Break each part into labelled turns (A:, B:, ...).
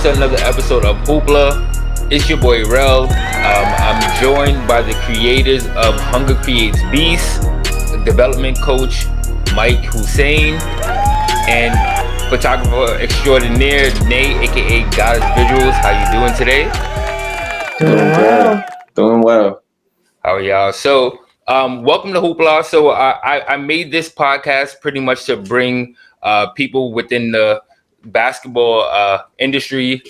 A: to another episode of Hoopla. It's your boy Rel. I'm joined by the creators of Hunger Creates Beast, development coach Mike Hussein, and photographer extraordinaire Nay, aka Goddess Visuals. How you doing today?
B: Doing well. Doing well.
A: How are y'all? So, welcome to Hoopla. So, I made this podcast pretty much to bring people within the basketball industry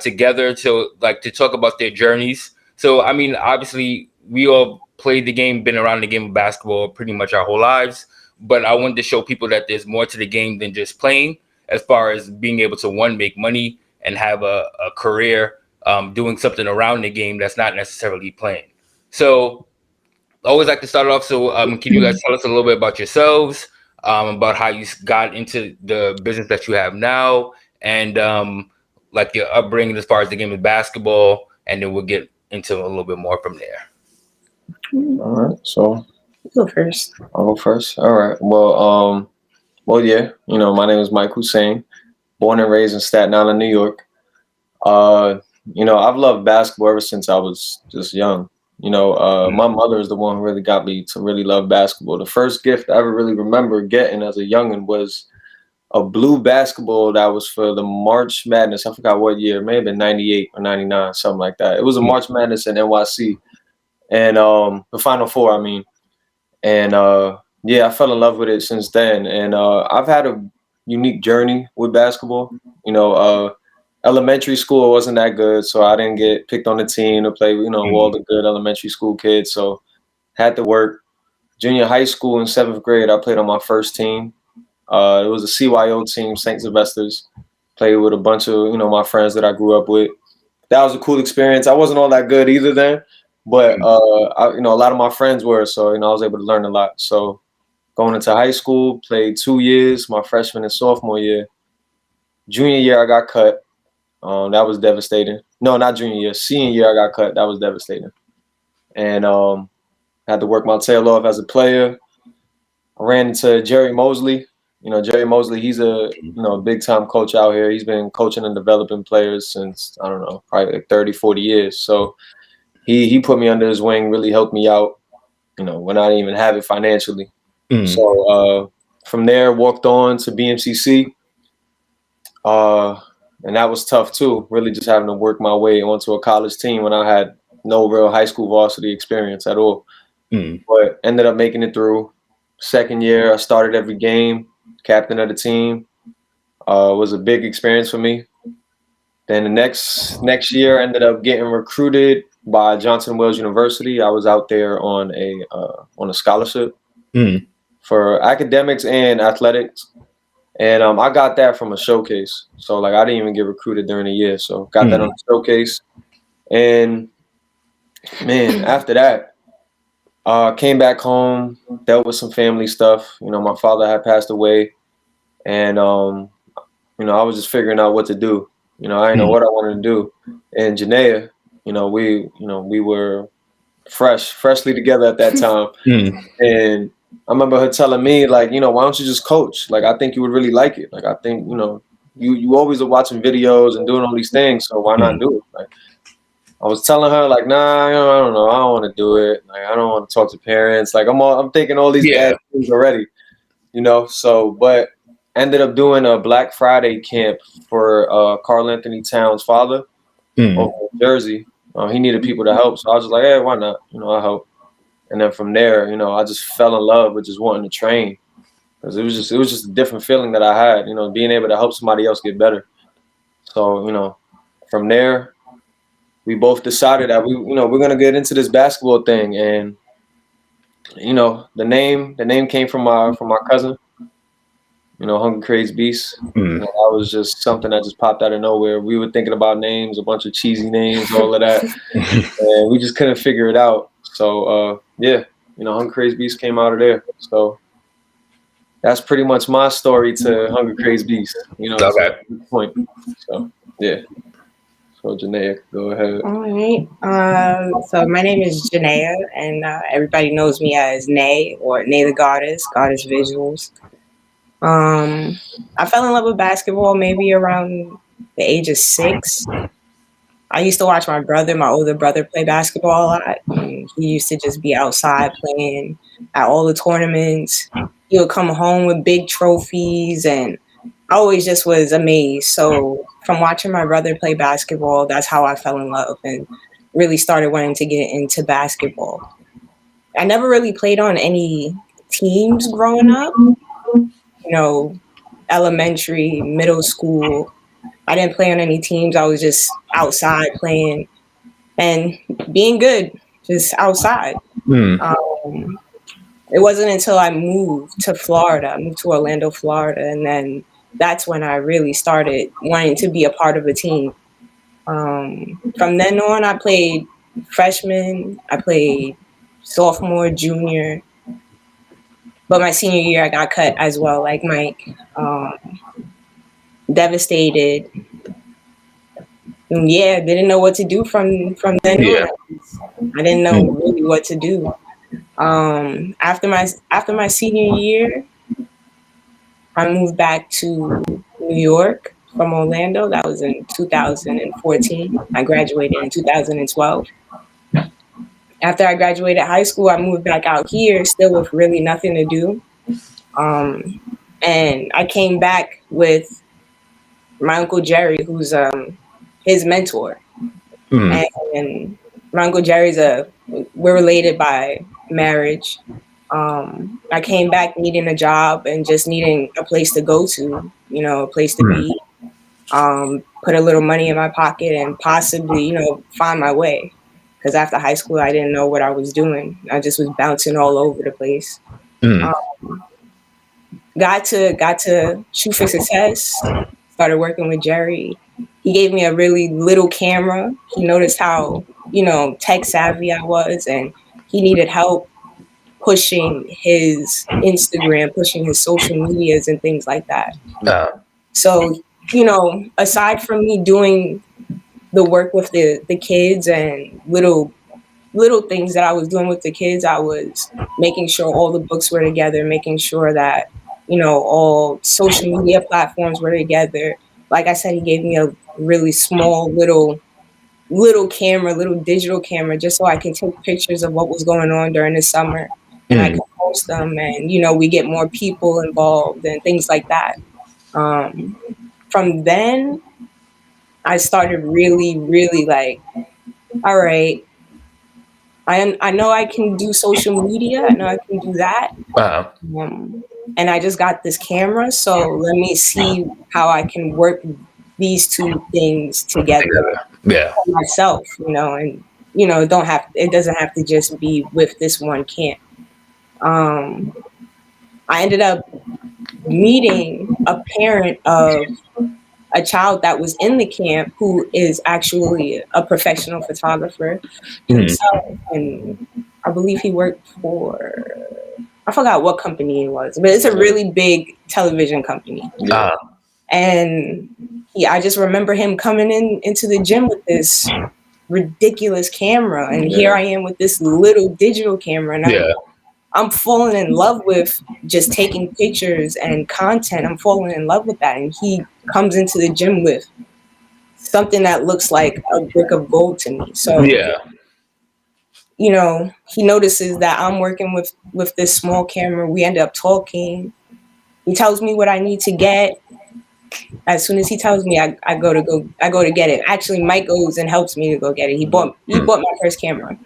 A: together to talk about their journeys. So, I mean, obviously, we all played the game, been around the game of basketball pretty much our whole lives. But I wanted to show people that there's more to the game than just playing, as far as being able to make money and have a career doing something around the game that's not necessarily playing. So, I always like to start off. So, can you guys tell us a little bit about yourselves, about how you got into the business that you have now, and like your upbringing as far as the game of basketball, and then we'll get into a little bit more from there.
B: All right. So
C: Go first.
B: I'll go first. All right. Well, yeah. My name is Mike Hussein, born and raised in Staten Island, New York. I've loved basketball ever since I was just young. My mother is the one who really got me to really love basketball. The first gift I ever really remember getting as a youngin' was a blue basketball that was for the March Madness. I forgot what year. It may have been 98 or 99, something like that. It was a March Madness in NYC. And the Final Four, I mean. And yeah, I fell in love with it since then. And I've had a unique journey with basketball. Elementary school wasn't that good, so I didn't get picked on the team to play, with all the good elementary school kids. So had to work. Junior high school in 7th grade, I played on my first team. It was a CYO team, St. Sylvester's. Played with a bunch of, my friends that I grew up with. That was a cool experience. I wasn't all that good either then, but a lot of my friends were, so I was able to learn a lot. So going into high school, played 2 years, my freshman and sophomore year. Junior year, I got cut. That was devastating. No, not junior year. Senior year, I got cut. That was devastating. And had to work my tail off as a player. I ran into Jerry Mosley. Jerry Mosley, he's a big time coach out here. He's been coaching and developing players since, I don't know, probably like 30, 40 years. So he put me under his wing, really helped me out, when I didn't even have it financially. So from there, walked on to BMCC. And that was tough too, really just having to work my way onto a college team when I had no real high school varsity experience at all. But ended up making it through. Second year, I started every game, captain of the team. Was a big experience for me. Then the next year, ended up getting recruited by Johnson Wales University. I was out there on a scholarship for academics and athletics. And I got that from a showcase. So, I didn't even get recruited during the year. So, got that on the showcase. And, man, after that, came back home, dealt with some family stuff. My father had passed away. And, I was just figuring out what to do. I didn't know what I wanted to do. And Janaea, we were freshly together at that time. And I remember her telling me, why don't you just coach? I think you would really like it. I think, you always are watching videos and doing all these things, so why not do it? I was telling her, nah, I don't know, I don't want to do it. I don't want to talk to parents. I'm thinking all these bad things already, So, but ended up doing a Black Friday camp for Karl Anthony Towns' father over in Jersey. He needed people to help, so I was just like, hey, why not? I'll help. And then from there, I just fell in love with just wanting to train, because it was just a different feeling that I had, being able to help somebody else get better. So, from there, we both decided that we're gonna get into this basketball thing, and the name came from my cousin. Hunger Creates Beast. That was just something that just popped out of nowhere. We were thinking about names, a bunch of cheesy names, all of that, and we just couldn't figure it out. So yeah, Hunger Creates Beast came out of there. So that's pretty much my story to Hunger Creates Beast.
A: Okay.
B: Point. So yeah. So Janaea, go ahead.
C: All right. So my name is Janaea, and everybody knows me as Nay, or Nay the Goddess Visuals. I fell in love with basketball maybe around the age of 6. I used to watch my older brother, play basketball a lot. And he used to just be outside playing at all the tournaments. He would come home with big trophies, and I always just was amazed. So from watching my brother play basketball, that's how I fell in love and really started wanting to get into basketball. I never really played on any teams growing up, elementary, middle school. I didn't play on any teams. I was just outside playing and being good, just outside. Um, it wasn't until I moved to Florida, I moved to Orlando, Florida, and then that's when I really started wanting to be a part of a team. From then on, I played freshman, I played sophomore, junior, but my senior year, I got cut as well, like Mike. Devastated. And yeah, didn't know what to do from then
A: Yeah.
C: on. I didn't know really what to do. After my senior year, I moved back to New York from Orlando. That was in 2014. I graduated in 2012. After I graduated high school, I moved back out here, still with really nothing to do. And I came back with my Uncle Jerry, who's his mentor. And my Uncle Jerry's we're related by marriage. I came back needing a job and just needing a place to go to, a place to be, put a little money in my pocket and possibly, find my way. Because after high school, I didn't know what I was doing. I just was bouncing all over the place. Got to Shoot for Success. Started working with Jerry. He gave me a really little camera. He noticed how, tech savvy I was, and he needed help pushing his Instagram, pushing his social medias and things like that. So, aside from me doing the work with the kids and little things that I was doing with the kids, I was making sure all the books were together, making sure that, all social media platforms were together. Like I said, he gave me a really small little camera, little digital camera, just so I can take pictures of what was going on during the summer. And I could post them, and, we get more people involved and things like that. From then, I started really, really like, all right, I know I can do social media. I know I can do that. And I just got this camera, so let me see how I can work these two things together for myself, and it doesn't have to just be with this one camp. I ended up meeting a parent of a child that was in the camp who is actually a professional photographer himself, and I believe he worked for, I forgot what company it was, but it's a really big television company. And I just remember him coming into the gym with this ridiculous camera, and here I am with this little digital camera, and I'm falling in love with just taking pictures and content. I'm falling in love with that, and he comes into the gym with something that looks like a brick of gold to me. So he notices that I'm working with this small camera. We end up talking. He tells me what I need to get. As soon as he tells me, I go to get it. Actually, Mike goes and helps me to go get it. He bought my first camera.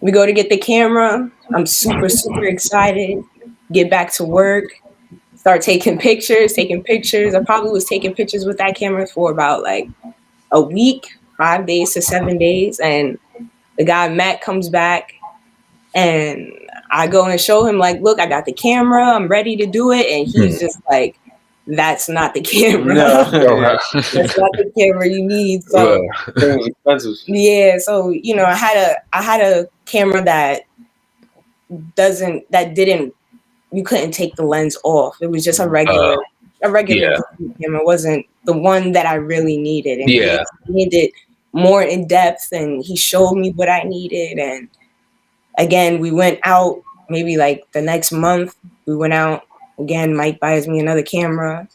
C: We go to get the camera. I'm super, super excited. Get back to work. Start taking pictures. I probably was taking pictures with that camera for about like a week, 5 days to 7 days. And the guy, Matt, comes back, and I go and show him, like, look, I got the camera. I'm ready to do it. And he's just like, that's not the camera.
B: No.
C: That's not the camera you need. So yeah, so I had a camera that didn't, you couldn't take the lens off. It was just a regular camera. It wasn't the one that I really needed. And he explained it more in depth, and he showed me what I needed. And again, we went out maybe like the next month. We went out again. Mike buys me another camera.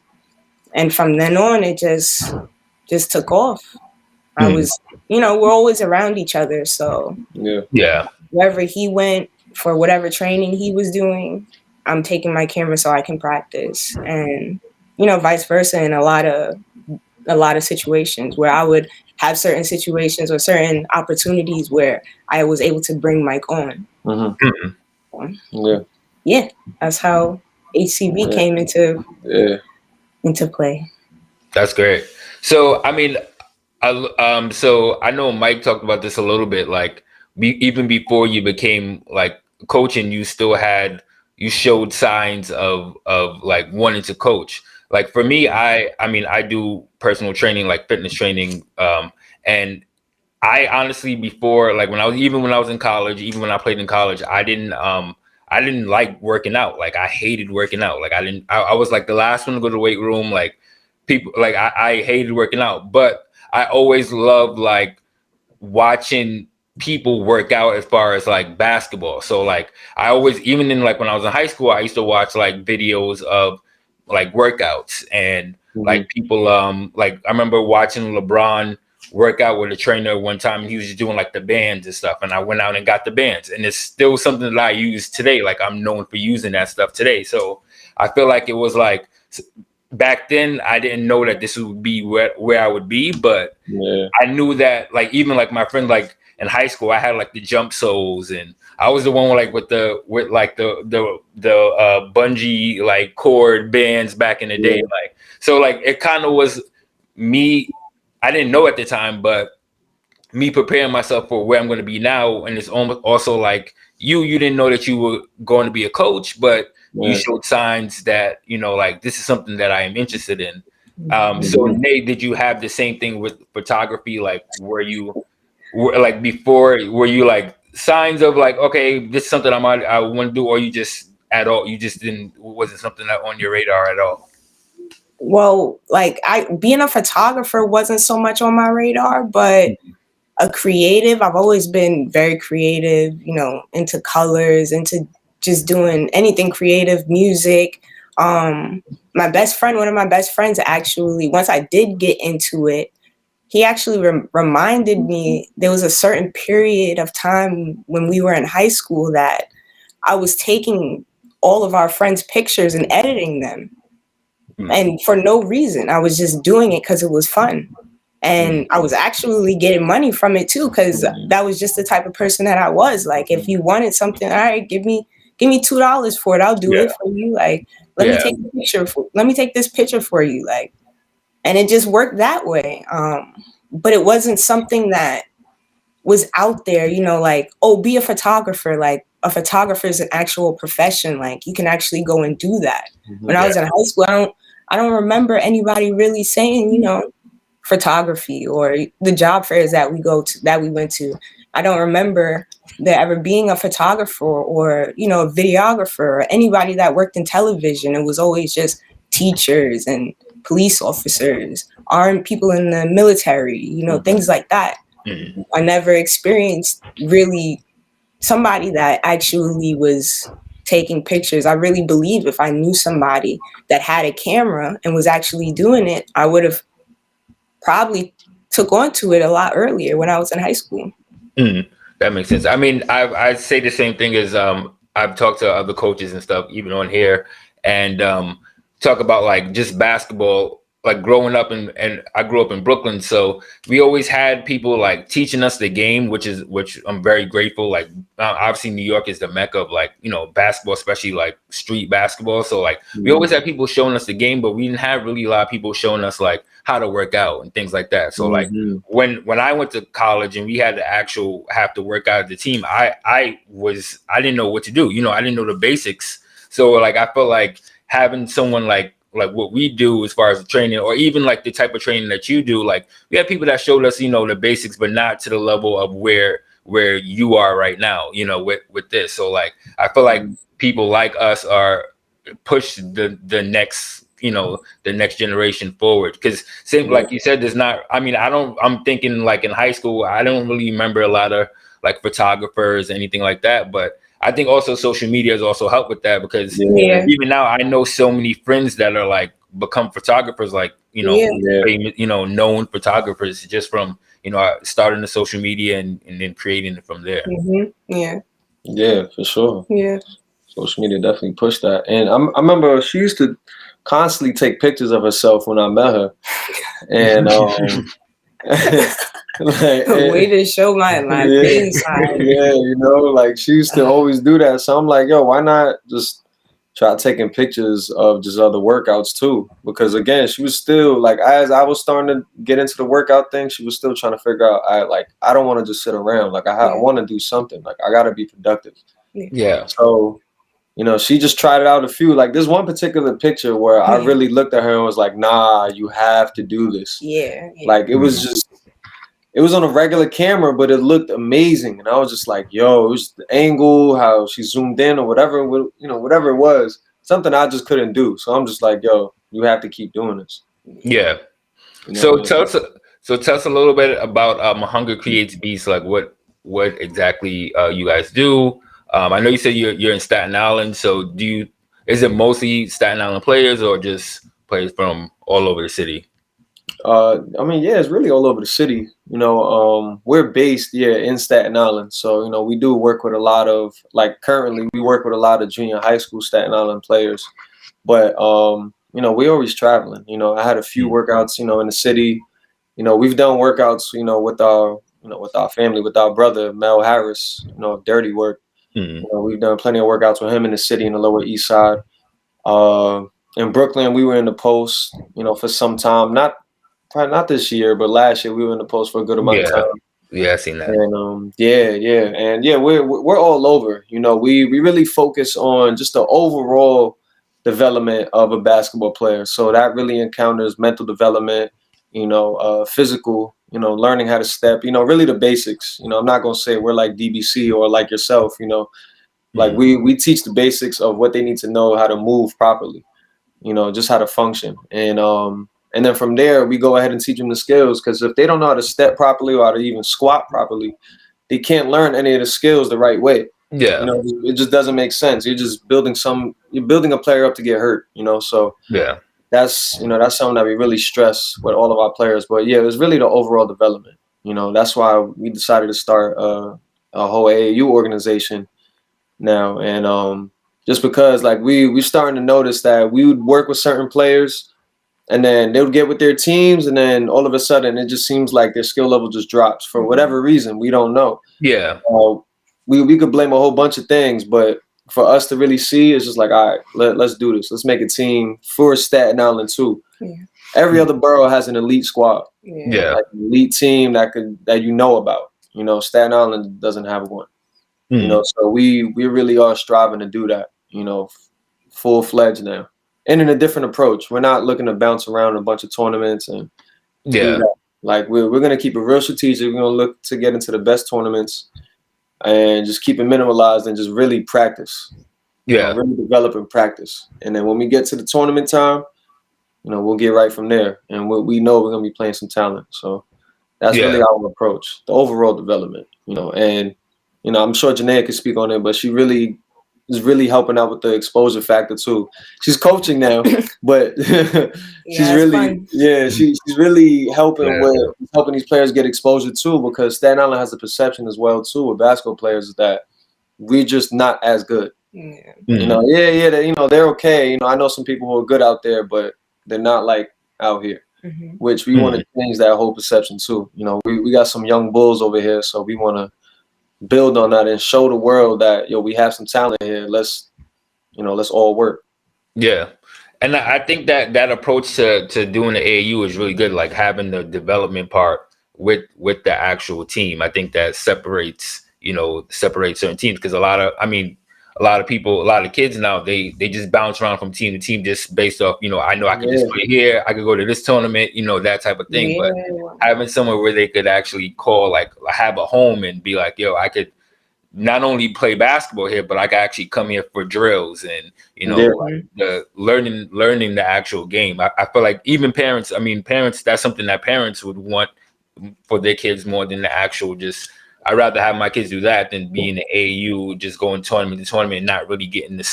C: And from then on, it just took off. I was, we're always around each other. So
A: yeah,
C: wherever he went for whatever training he was doing, I'm taking my camera so I can practice, and vice versa in a lot of situations where I would have certain situations or certain opportunities where I was able to bring Mike on. Yeah, that's how HCB came into play.
A: that's great. So I mean, so I know Mike talked about this a little bit. Like, even before you became like coaching, you showed signs of like wanting to coach. Like for me, I mean, I do personal training, like fitness training, and I honestly, before, like when I was in college, even when I played in college, I didn't like working out. Like I hated working out. Like I was like the last one to go to the weight room. Like people, like I hated working out, but I always loved like watching people work out as far as like basketball. So like I always, even in like when I was in high school, I used to watch like videos of like workouts and like people like I remember watching LeBron work out with a trainer one time, and he was just doing like the bands and stuff, and I went out and got the bands, and it's still something that I use today. Like I'm known for using that stuff today. So I feel like it was like back then I didn't know that this would be where I would be, but I knew that like even like my friend like in high school I had like the jump soles, and I was the one with the bungee like cord bands back in the day. Like so like it kind of was me. I didn't know at the time, but me preparing myself for where I'm going to be now. And it's almost also like you didn't know that you were going to be a coach, but you showed signs that, like this is something that I am interested in. So Nate, did you have the same thing with photography? Like, were like before, were you like signs of like, okay, this is something I want to do, or you just wasn't something that on your radar at all?
C: Well, like being a photographer wasn't so much on my radar, but a creative, I've always been very creative, into colors, into just doing anything creative, music. One of my best friends actually, once I did get into it, he actually reminded me there was a certain period of time when we were in high school that I was taking all of our friends' pictures and editing them. And for no reason, I was just doing it because it was fun. And I was actually getting money from it too, because that was just the type of person that I was. Like, if you wanted something, all right, give me $2 for it. I'll do it for you. Like, let me take this picture for you. Like, and it just worked that way. But it wasn't something that was out there, like, oh, be a photographer. Like, a photographer is an actual profession. Like, you can actually go and do that. When I was in high school, I don't remember anybody really saying, photography or the job fairs that we went to. I don't remember there ever being a photographer or, a videographer or anybody that worked in television. It was always just teachers and police officers, armed people in the military, things like that. I never experienced really somebody that actually was taking pictures. I really believe if I knew somebody that had a camera and was actually doing it, I would have probably took on to it a lot earlier when I was in high school.
A: That makes sense. I mean, I say the same thing as I've talked to other coaches and stuff, even on here, and talk about like just basketball. Like growing up and I grew up in Brooklyn, so we always had people like teaching us the game, which I'm very grateful. Like obviously New York is the mecca of like basketball, especially like street basketball. So like we always had people showing us the game, but we didn't have really a lot of people showing us like how to work out and things like that. So like when I went to college and we had to have to work out as the team, I didn't know what to do. I didn't know the basics. So like I felt like having someone like what we do as far as the training, or even like the type of training that you do, like we have people that showed us the basics, but not to the level of where you are right now, with this. So like I feel like people like us are push the next the next generation forward, because same like you said, there's not, I mean, I'm thinking like in high school I don't really remember a lot of like photographers, anything like that, but I think also social media has also helped with that, because even now I know so many friends that are like become photographers, like
C: Yeah.
A: famous, known photographers, just from starting the social media and then creating it from there.
C: Yeah.
B: Yeah, for sure.
C: Yeah.
B: Social media definitely pushed that. And I remember she used to constantly take pictures of herself when I met her. And like,
C: Way to show my
B: yeah,
C: inside.
B: yeah, like she used to always do that. So I'm like, yo, why not just try taking pictures of just other workouts too? Because again, she was still like, as I was starting to get into the workout thing, she was still trying to figure out, I don't want to just sit around. Like I want to do something. Like I got to be productive.
A: Yeah.
B: So, she just tried it out a few. Like there's one particular picture where I really looked at her and was like, nah, you have to do this.
C: Yeah.
B: Like it was just, it was on a regular camera, but it looked amazing. And I was just like, yo, it was the angle, how she zoomed in or whatever, whatever it was, something I just couldn't do. So I'm just like, yo, you have to keep doing this.
A: Yeah. So tell us a little bit about Hunger Creates Beats. Like what exactly you guys do. I know you said you're in Staten Island. So is it mostly Staten Island players or just players from all over the city?
B: I mean, yeah, it's really all over the city. We're based, in Staten Island. So, we do work with a lot of, like currently we work with a lot of junior high school Staten Island players. But, we're always traveling. I had a few workouts, in the city. We've done workouts, with our family, with our brother, Mel Harris, Dirty Work. We've done plenty of workouts with him in the city in the Lower East Side. In Brooklyn, we were in the post, for some time. Probably not this year, but last year we were in the post for a good amount of time.
A: Yeah, I seen that.
B: And we're all over. We really focus on just the overall development of a basketball player. So that really encounters mental development, physical, learning how to step, really the basics. I'm not gonna say we're like DBC or like yourself, like we teach the basics of what they need to know how to move properly, just how to function. And then from there, we go ahead and teach them the skills, because if they don't know how to step properly or how to even squat properly, they can't learn any of the skills the right way.
A: Yeah.
B: It just doesn't make sense. You're building a player up to get hurt, So
A: yeah,
B: that's something that we really stress with all of our players. But yeah, it was really the overall development. That's why we decided to start a whole AAU organization now. And just because like we're starting to notice that we would work with certain players, and then they would get with their teams, and then all of a sudden it just seems like their skill level just drops for whatever reason. We don't know.
A: Yeah.
B: We could blame a whole bunch of things, but for us to really see, it's just like, all right, let's do this. Let's make a team for Staten Island too. Yeah. Every other borough has an elite squad.
A: Yeah.
B: Like an elite team that you know about. Staten Island doesn't have one. So we really are striving to do that, full-fledged now. And in a different approach. We're not looking to bounce around a bunch of tournaments and do that. Like we're gonna keep it real strategic. We're gonna look to get into the best tournaments and just keep it minimalized and just really practice. Really develop and practice. And then when we get to the tournament time, we'll get right from there. And we know we're gonna be playing some talent. So that's really our approach, the overall development. And I'm sure Janaea could speak on it, but she really is really helping out with the exposure factor too. She's coaching now, but she's really she's really helping with helping these players get exposure too, because Staten Island has a perception as well too with basketball players that we're just not as good. They're okay. I know some people who are good out there, but they're not like out here. Which we want to change that whole perception too. We got some young bulls over here, so we want to build on that and show the world that we have some talent here. Let's all work.
A: Yeah. And I think that approach to doing the AAU is really good, like having the development part with the actual team. I think that separates certain teams, because a lot of people, a lot of kids now, they just bounce around from team to team just based off, I know I can just play here, I could go to this tournament, that type of thing. But having somewhere where they could actually call, like have a home and be like, yo, I could not only play basketball here, but I could actually come here for drills and like the learning the actual game. I feel like even parents, that's something that parents would want for their kids more than the actual just I'd rather have my kids do that than be in the AAU, just going tournament to tournament, and not really getting their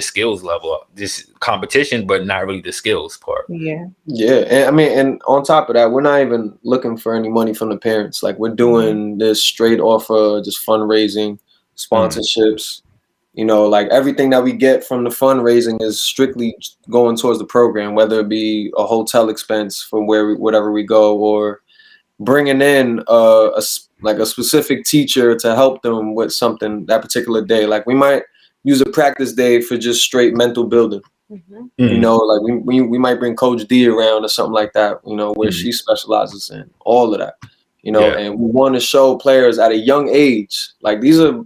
A: skills level up. This competition, but not really the skills part.
C: Yeah.
B: Yeah, and I mean, and on top of that, we're not even looking for any money from the parents. Like, we're doing this straight off of just fundraising, sponsorships. You know, like everything that we get from the fundraising is strictly going towards the program, whether it be a hotel expense for whatever we go, or bringing in like a specific teacher to help them with something that particular day. Like, we might use a practice day for just straight mental building. You know, like we might bring Coach D around or something like that, you know, where she specializes in all of that, you know, and we want to show players at a young age, like these are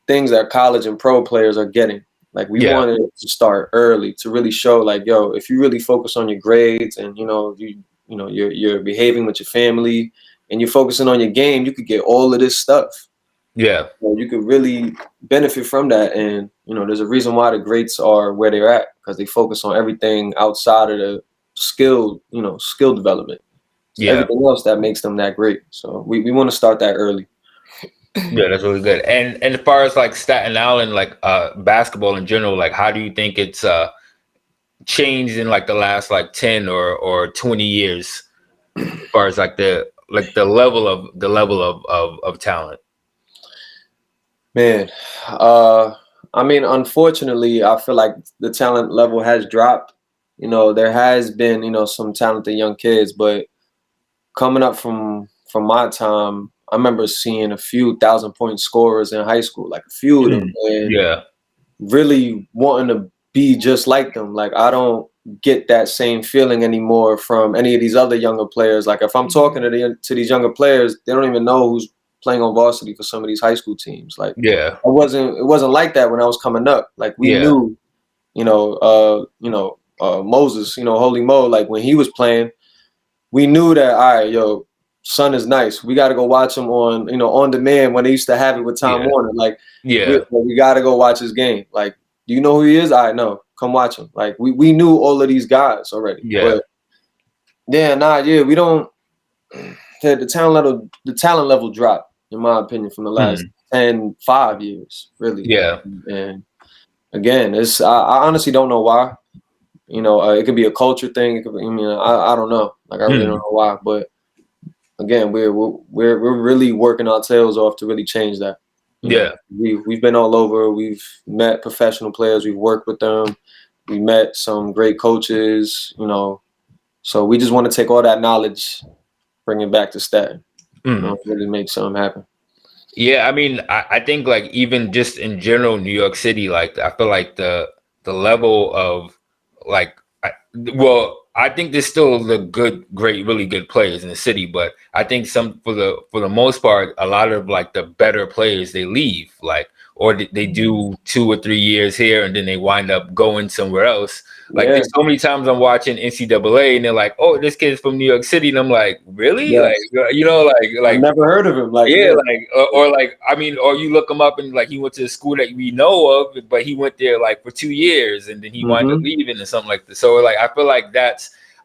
B: things that college and pro players are getting. Like, we wanted to start early to really show, like, yo, if you really focus on your grades and, you know, you're behaving with your family and you're focusing on your game, you could get all of this stuff.
A: Yeah.
B: So you could really benefit from that. And, you know, there's a reason why the greats are where they're at, because they focus on everything outside of the skill development. So everything else that makes them that great. So we want to start that early.
A: Yeah, that's really good. And as far as like Staten Island, like basketball in general, like how do you think it's changed in like the last like 10 or 20 years as far as like the level of talent?
B: Man, I mean, unfortunately, I feel like the talent level has dropped. You know, there has been, you know, some talented young kids, but coming up from my time, I remember seeing a few 1,000-point scorers in high school, like a few of them, and really wanting to be just like them. Like, I don't get that same feeling anymore from any of these other younger players. Like, if I'm talking to these younger players, they don't even know who's playing on varsity for some of these high school teams. Like, it wasn't like that when I was coming up. Like, we knew, Moses, Holy Mo, like when he was playing, we knew that, all right, yo, son is nice. We got to go watch him on demand when they used to have it with Tom Warner. Like, we got to go watch his game. Like, do you know who he is? I know. Come watch him. Like, we knew all of these guys already.
A: Yeah.
B: But we don't. The talent level dropped, in my opinion, from the last 5 years, really.
A: Yeah.
B: And again, I honestly don't know why. You know, it could be a culture thing. It could be, I don't know. Like, I really don't know why. But again, we're really working our tails off to really change that. You know, we've been all over. We've met professional players. We've worked with them. We met some great coaches. You know, so we just want to take all that knowledge, bring it back to Staten, really make something happen.
A: Yeah, I mean, I think like even just in general, New York City, like I feel like the level of like, I think there's still the really good players in the city, but I think for the most part, a lot of like the better players they leave, like, or they do 2 or 3 years here and then they wind up going somewhere else. Like, there's so many times I'm watching NCAA and they're like, "Oh, this kid's from New York City," and I'm like, "Really?"
B: Yes.
A: Like
B: I've never heard of him. Like,
A: or like, I mean, or you look him up and like he went to a school that we know of, but he went there like for 2 years and then he wound up leaving or something like this. So like, I feel like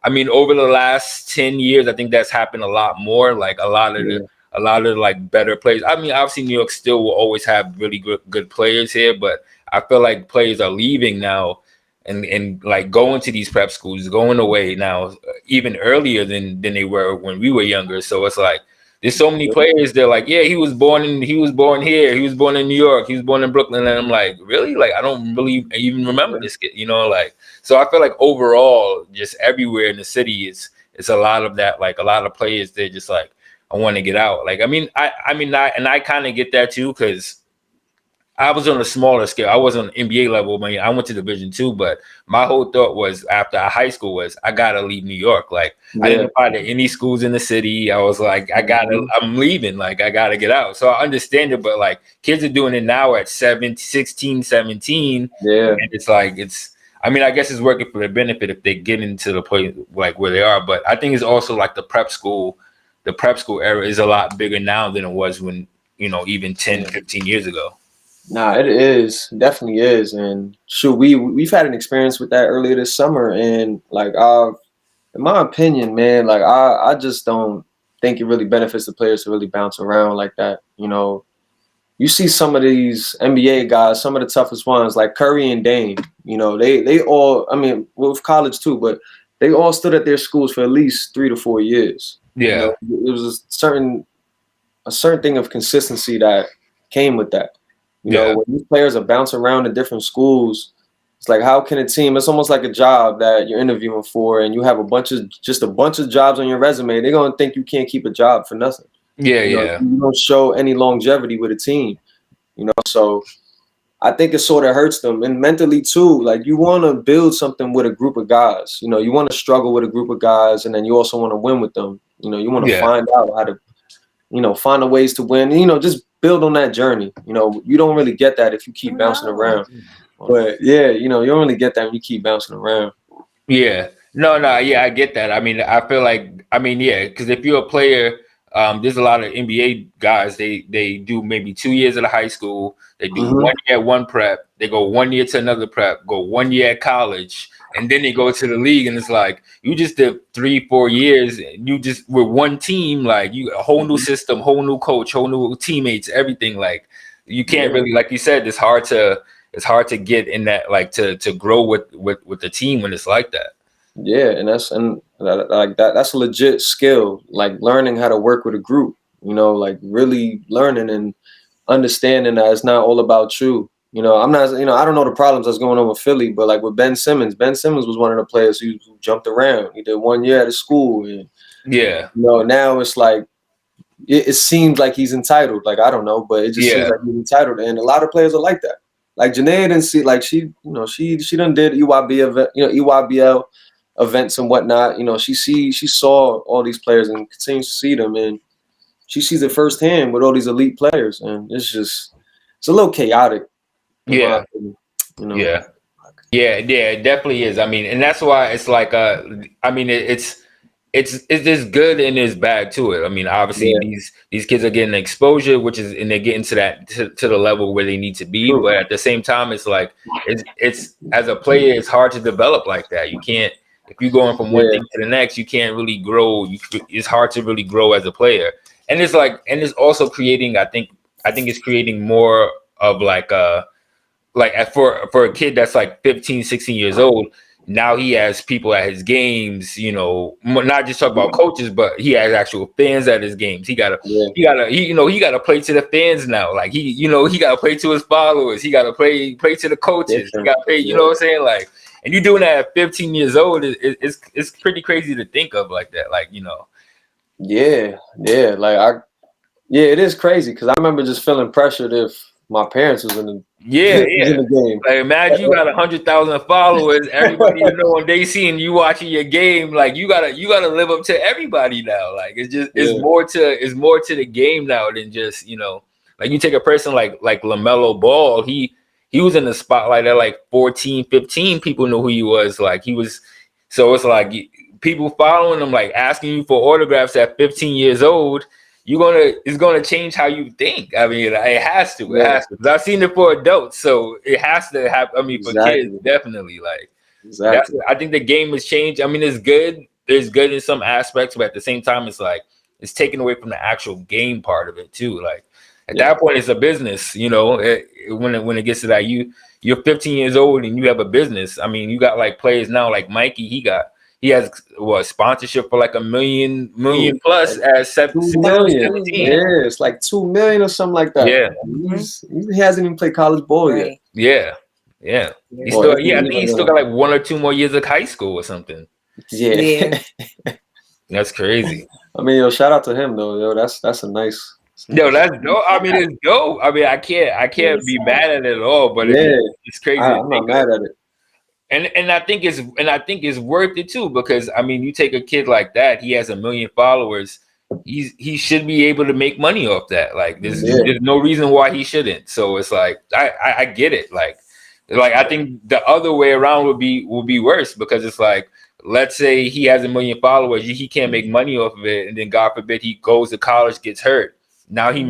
A: I mean, over the last 10 years, I think that's happened a lot more. Like a lot of like better players. I mean, obviously New York still will always have really good players here, but I feel like players are leaving now and like going to these prep schools, going away now even earlier than they were when we were younger. So it's like there's so many players. They're like, yeah, he was born here, he was born in New York, he was born in Brooklyn, and I'm like, really? Like, I don't really even remember this kid, like. So I feel like overall, just everywhere in the city, it's a lot of that. Like a lot of players, they're just like, I want to get out. Like, I kind of get that too, because I was on a smaller scale. I wasn't on NBA level. I mean, I went to Division II, but my whole thought was after high school was I gotta leave New York. Like, I didn't apply to any schools in the city. I was like, I'm leaving. Like, I gotta get out. So I understand it, but like kids are doing it now at 16, 17.
B: Yeah.
A: And it's like, I mean, I guess it's working for their benefit if they get into the place like where they are. But I think it's also like the prep school era is a lot bigger now than it was when, even 10, 15 years ago.
B: Nah, it is, definitely is, and shoot, we've had an experience with that earlier this summer, and like, in my opinion, man, like I just don't. think it really benefits the players to really bounce around like that. You know, you see some of these NBA guys, some of the toughest ones, like Curry and Dame. You know, they all, I mean, with college too, but they all stood at their schools for at least 3 to 4 years.
A: Yeah.
B: You know, it was a certain thing of consistency that came with that. You know, when these players are bouncing around in different schools, it's like, how can a team? It's almost like a job that you're interviewing for, and you have a bunch of jobs on your resume. They're gonna think you can't keep a job for nothing.
A: Yeah,
B: you know, you don't show any longevity with a team. You know, so I think it sort of hurts them, and mentally too. Like, you want to build something with a group of guys. You know, you want to struggle with a group of guys, and then you also want to win with them. You know, you want to find out how to, you know, find the ways to win. You know, just build on that journey. You know, you don't really get that if you keep bouncing around. But yeah, you know, you don't really get that when you keep bouncing around.
A: Yeah. No, yeah, I get that. I mean, I feel like, I mean, yeah, because if you're a player, there's a lot of NBA guys, they do maybe 2 years at a high school, they do 1 year at one prep, they go 1 year to another prep, go 1 year at college, and then they go to the league, and it's like, you just did 3-4 years, and you just with one team, like, you a whole new system, whole new coach, whole new teammates, everything. Like, you can't really, like you said, it's hard to get in that, like, to grow with the team when it's like that.
B: Yeah, and that's a legit skill, like learning how to work with a group. You know, like really learning and understanding that it's not all about you. You know, I'm not, you know, I don't know the problems that's going on with Philly, but like with Ben Simmons was one of the players who jumped around. He did 1 year at a school, and
A: yeah,
B: you know, now it's like it seems like he's entitled. Like, I don't know, but it just seems like he's entitled, and a lot of players are like that. Like Janae didn't see, like she, you know, she done did EYB event, you know, EYBL events and whatnot. You know, she saw all these players and continues to see them, and she sees it firsthand with all these elite players, and it's a little chaotic.
A: Yeah.
B: You know?
A: Yeah, it definitely is. I mean, and that's why it's like, I mean, it's just good and there's bad to it. I mean, obviously these kids are getting exposure, which is, and they're getting to that to the level where they need to be. But at the same time, it's like it's as a player, it's hard to develop like that. You can't, if you're going from one thing to the next, you can't really grow. It's hard to really grow as a player. And it's like, and it's also creating, I think it's creating more of like for a kid that's like 15, 16 years old. Now he has people at his games, you know, not just talk about coaches, but he has actual fans at his games. He gotta play to the fans now. Like, he gotta play to his followers. He gotta play to the coaches. He gotta play, you know what I'm saying? Like, and you doing that at 15 years old, it's pretty crazy to think of like that. Like, you know.
B: Yeah. Like, it is crazy because I remember just feeling pressured if my parents was in the game.
A: Like, imagine you got 100,000 followers, everybody you know, and they seeing you watching your game. Like, you gotta live up to everybody now. Like, it's more to the game now than just, you know, like, you take a person like LaMelo Ball. He was in the spotlight at like 14, 15. People knew who he was. Like, he was, so it's like people following him, like asking you for autographs at 15 years old. It's gonna change how you think. I mean, it has to. It has to. I've seen it for adults, so it has to have. I mean, for kids, definitely. Like, I think the game has changed. I mean, it's good. There's good in some aspects, but at the same time, it's like it's taken away from the actual game part of it too. Like, at that point, it's a business. You know, when it gets to that, you're 15 years old and you have a business. I mean, you got like players now, like Mikey. He has sponsorship for like $1 million plus as 17.
B: Yeah, it's like 2 million or something like that.
A: Yeah,
B: he hasn't even played college ball yet.
A: Yeah. I think he's still got like 1 or 2 more years of high school or something.
B: Yeah.
A: That's crazy.
B: I mean, yo, shout out to him though. Yo, that's a nice.
A: Yo, that's dope. I mean, it's dope. I mean, I can't be mad at it at all. But it's crazy.
B: I'm not mad at it.
A: And I think it's worth it too, because I mean, you take a kid like that, he has 1 million followers. He should be able to make money off that. Like, there's no reason why he shouldn't. So it's like I get it. Like I think the other way around would be worse, because it's like, let's say he has 1 million followers, he can't make money off of it, and then God forbid he goes to college, gets hurt. Now he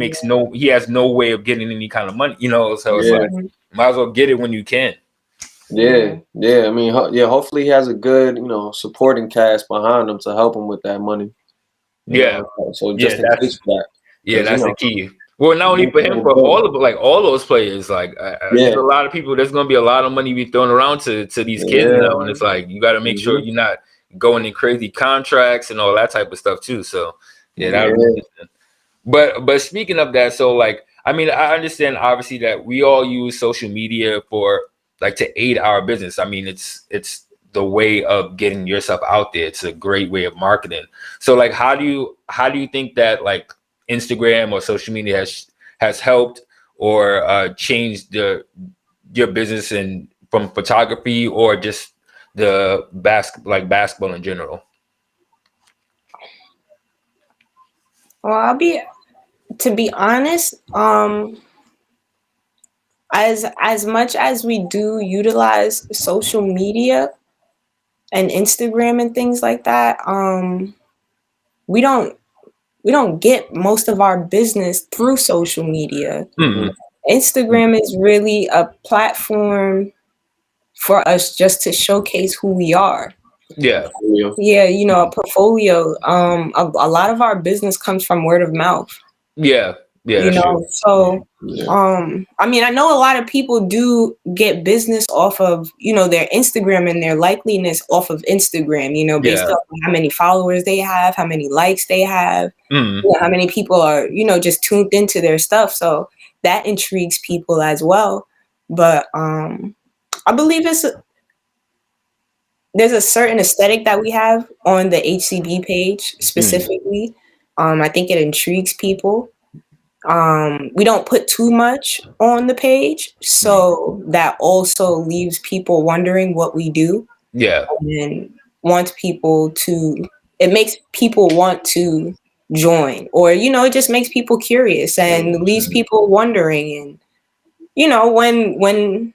A: has no way of getting any kind of money, you know. So it's like, might as well get it when you can.
B: Yeah. I mean, hopefully he has a good, you know, supporting cast behind him to help him with that money.
A: Yeah.
B: So
A: Yeah,
B: just in case of that,
A: yeah,
B: because
A: that's the key. Well, not only for him, for all those players. Like, there's a lot of people. There's gonna be a lot of money be thrown around to these kids now, and it's like you got to make sure you're not going in crazy contracts and all that type of stuff too. So, yeah, that would be interesting. But speaking of that, so like, I mean, I understand obviously that we all use social media for like to aid our business. I mean, it's the way of getting yourself out there. It's a great way of marketing. So like, how do you think that like Instagram or social media has helped or changed your business and from photography or just the basketball in general?
C: Well, to be honest, as much as we do utilize social media and Instagram and things like that, we don't get most of our business through social media.
A: Mm-hmm.
C: Instagram is really a platform for us just to showcase who we are.
A: Yeah.
C: Yeah, a portfolio. A lot of our business comes from word of mouth.
A: Yeah. Yeah, that's true.
C: So I mean, I know a lot of people do get business off of, their Instagram and their likeliness off of Instagram, based on how many followers they have, how many likes they have, how many people are, just tuned into their stuff. So that intrigues people as well. But I believe there's a certain aesthetic that we have on the HCB page specifically. I think it intrigues people. We don't put too much on the page, so that also leaves people wondering what we do.
A: Yeah.
C: And it makes people want to join, or it just makes people curious and leaves people wondering. And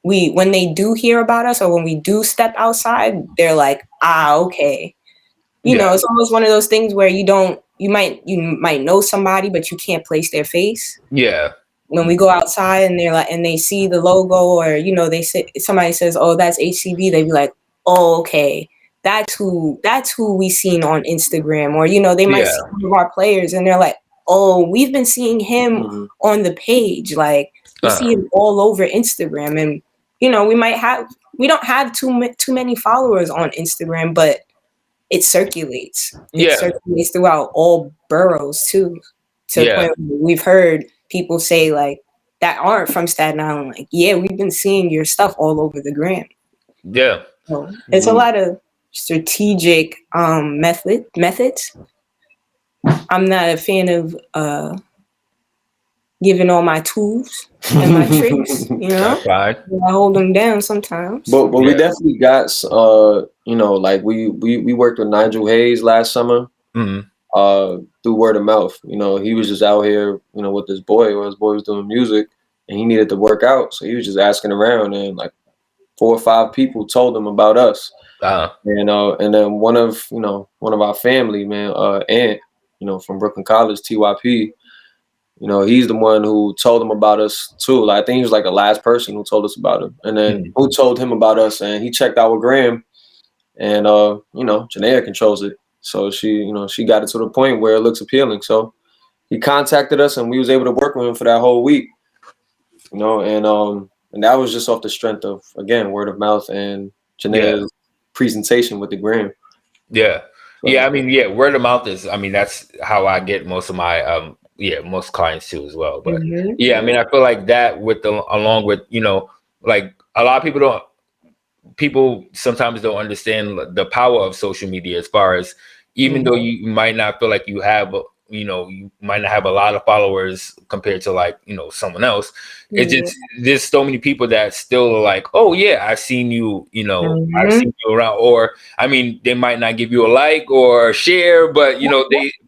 C: when they do hear about us, or when we do step outside, they're like, okay. It's almost one of those things where you might know somebody, but you can't place their face.
A: Yeah.
C: When we go outside and they're like, and they see the logo, or they say, somebody says, "Oh, that's HCB," they be like, "Oh, okay, that's who we seen on Instagram," or they might see one of our players and they're like, "Oh, we've been seeing him on the page, like we see him all over Instagram." And we don't have too many followers on Instagram, but it circulates. It circulates throughout all boroughs too. To the point where we've heard people say like that aren't from Staten Island, like, yeah, we've been seeing your stuff all over the gram.
A: Yeah.
C: So it's a lot of strategic methods. I'm not a fan of giving all my tools and my tricks,
A: That's fine.
C: I hold them down sometimes.
B: But we definitely got like we worked with Nigel Hayes last summer. Through word of mouth. He was just out here, with his boy, or his boy was doing music and he needed to work out. So he was just asking around, and like 4 or 5 people told him about us. And then one of our family, man, Aunt, from Brooklyn College, TYP, he's the one who told him about us too. Like, I think he was like the last person who told us about him. And then who told him about us, and he checked our gram, and Janaea controls it. So she got it to the point where it looks appealing. So he contacted us, and we was able to work with him for that whole week. And that was just off the strength of, again, word of mouth and Janaea's presentation with the gram.
A: Yeah. Yeah, I mean, word of mouth is, I mean, that's how I get most of my most clients too as well. But I mean, I feel like that along with, like a lot of people sometimes don't understand the power of social media, as far as, even though you might not feel like you have, you might not have a lot of followers compared to, like, someone else. It's just, there's so many people that still are like, oh yeah, I've seen you, I've seen you around. Or, I mean, they might not give you a like or share, but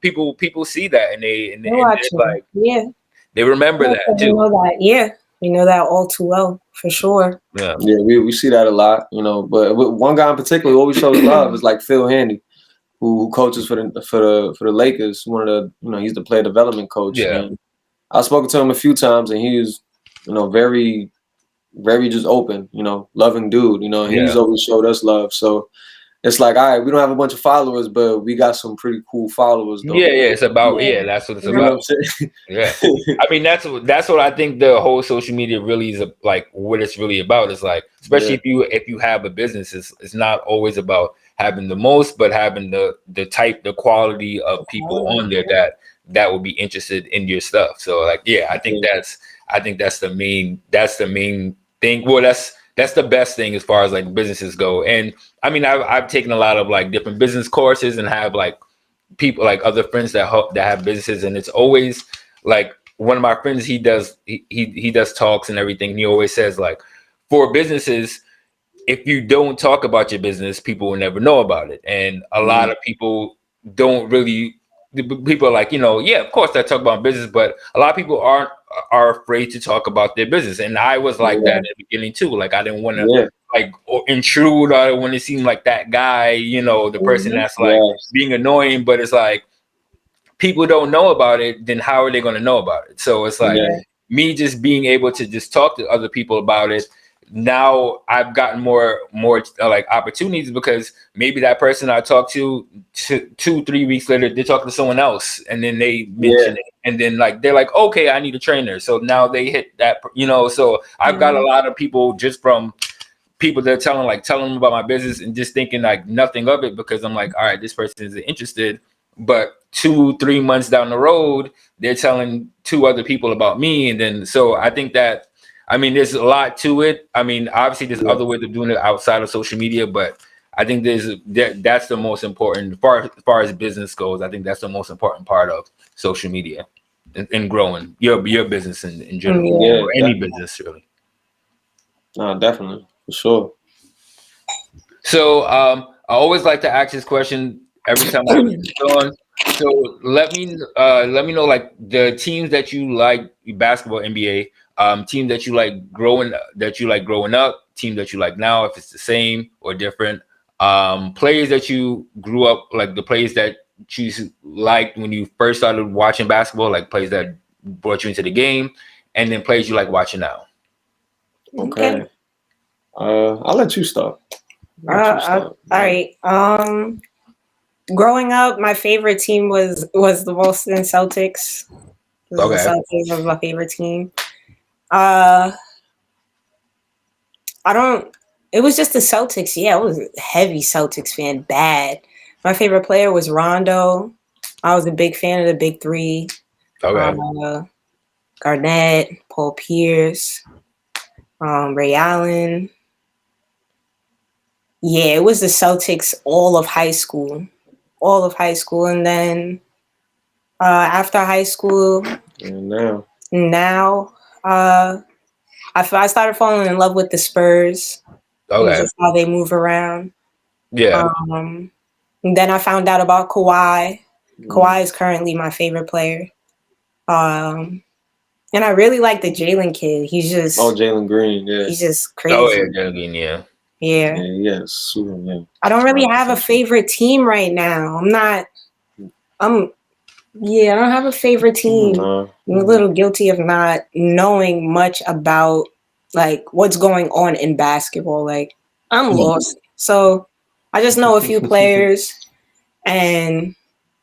A: people see that, and it's like, they remember that too.
C: We know that all too well, for sure.
B: Yeah, we see that a lot, But one guy in particular who always shows love is like Phil Handy, who coaches for the Lakers. One of the, he's the player development coach.
A: Yeah.
B: And I've spoken to him a few times, and he was, very, very just open, loving dude. He's always showed us love. So it's like, all right, we don't have a bunch of followers, but we got some pretty cool followers though.
A: Yeah, it's about that's what it's
B: You know
A: about.
B: what I'm saying?
A: Yeah, I mean that's what I think the whole social media really is like. What it's really about is like, especially if you have a business, it's not always about having the most, but having the quality of people on there that will be interested in your stuff. So like, yeah, I think that's the main thing. Well, that's the best thing as far as like businesses go. And I mean, I've taken a lot of like different business courses and have like people like other friends that have businesses, and it's always like one of my friends, he does talks and everything, and he always says like, for businesses, if you don't talk about your business, people will never know about it. And a lot of people don't really, people are like, yeah, of course I talk about business, but a lot of people are afraid to talk about their business. And I was like that at the beginning too. Like I didn't want to like intrude. I didn't want to seem like that guy, the person that's like being annoying, but it's like, people don't know about it, then how are they going to know about it? So it's like me just being able to just talk to other people about it. Now I've gotten more like opportunities, because maybe that person I talked to 2-3 weeks later, they're talking to someone else, and then they mention it, and then like they're like, okay, I need a trainer. So now they hit that, So I've got a lot of people just from people that are telling them about my business and just thinking like nothing of it, because I'm like, all right, this person is interested. But 2-3 months down the road, they're telling 2 other people about me. And then, so I think that, I mean, there's a lot to it. I mean, obviously there's other ways of doing it outside of social media, but I think that's the most important, as far as business goes. I think that's the most important part of social media and growing your business in general, or any business really.
B: No, definitely, for sure.
A: So I always like to ask this question every time I have it on. So let me know like the teams that you like, basketball, NBA, team that you like growing up, team that you like now, if it's the same or different, players that you grew up, like the players that you liked when you first started watching basketball, like players that brought you into the game, and then players you like watching now.
B: Okay. I'll let you start.
C: All right. Growing up, my favorite team was the Boston Celtics. The Celtics was my favorite team. It was just the Celtics. Yeah, I was a heavy Celtics fan. Bad. My favorite player was Rondo. I was a big fan of the big three. Garnett, Paul Pierce, Ray Allen. Yeah, it was the Celtics all of high school. And then after high school, now I started falling in love with the Spurs. Just how they move around.
A: Yeah.
C: And then I found out about Kawhi. Kawhi is currently my favorite player. And I really like the Jalen kid. He's just
B: Jalen Green. Yeah,
C: he's just crazy.
A: Oh yeah, Jalen Green. Yeah.
B: Yes.
C: I don't really have a favorite team right now. I don't have a favorite team. I'm a little guilty of not knowing much about like what's going on in basketball. Like I'm lost. So I just know a few players and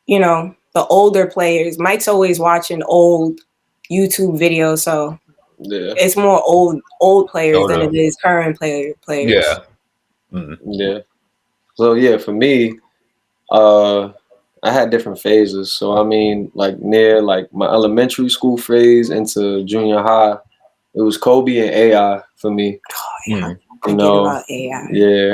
C: the older players. Mike's always watching old YouTube videos, so it's more old players than it is current players.
A: Yeah.
B: Yeah. So yeah, for me, I had different phases. So I mean, like near like my elementary school phase into junior high, it was Kobe and AI for me.
C: About AI.
B: Yeah.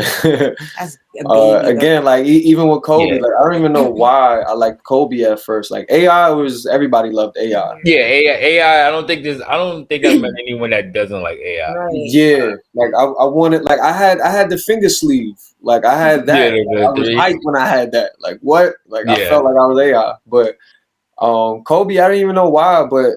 C: That's a baby,
B: again, like even with Kobe, like I don't even know why I liked Kobe at first. Like AI was, everybody loved AI.
A: Yeah, AI. I don't think I've met anyone that doesn't like AI.
C: Right.
B: Yeah, like I wanted, like I had the finger sleeve, like I had that. I was hyped when I had that. Like what? Like I felt like I was AI. But Kobe, I don't even know why, but